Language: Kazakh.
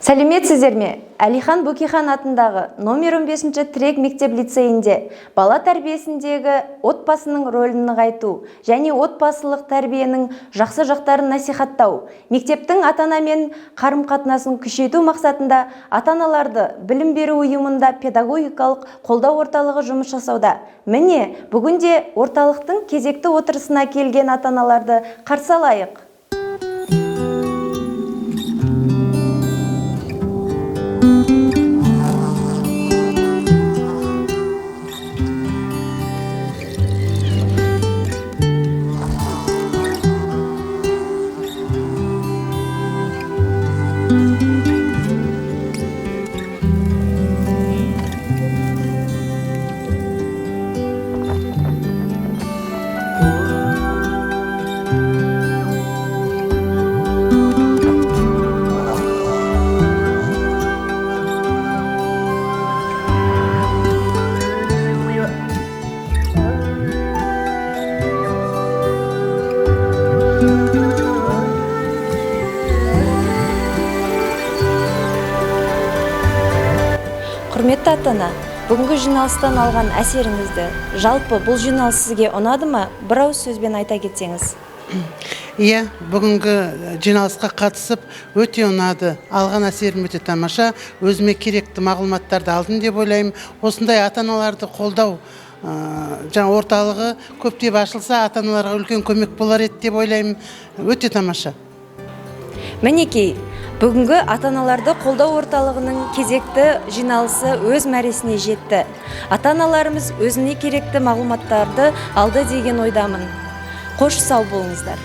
Сәлеметсіздер ме? Әлихан Бөкейхан атындағы номер 15-ші тірек мектеп-лицейінде бала тәрбиесіндегі отбасының рөлін нығайту және отбасылық тәрбиенің жақсы жақтарын насихаттау, мектептің ата-анамен қарым-қатынасын күшейту мақсатында ата-аналарды білім беру ұйымында педагогикалық қолдау орталығы жұмыс жасауда. Міне, бүгінде орталықтың кезекті отырысына келген ата-аналарды қарсы алайық. Құрметті ата-ана, бүгінгі жиналыстан алған әсеріңізді, жалпы бұл жиналыс сізге ұнады ма? Бір ауыз сөзбен айта кетсеңіз. Иә, бүгінгі жиналысқа қатысып өте ұнады. Алған әсерім өте тамаша. Өзіме керекті мағлұматтарды алдым деп ойлаймын. Осындай ата-аналарды қолдау орталығы көптеп ашылса, ата-аналарға үлкен көмек болар еді деп ойлаймын. Өте тамаша. Мінекей, бүгінгі ата-аналарды қолдау орталығының кезекті жиналысы өз мәресіне жетті. Ата-аналарымыз өзіне керекті мағлұматтарды алды деген ойдамын. Қош сау болыңыздар.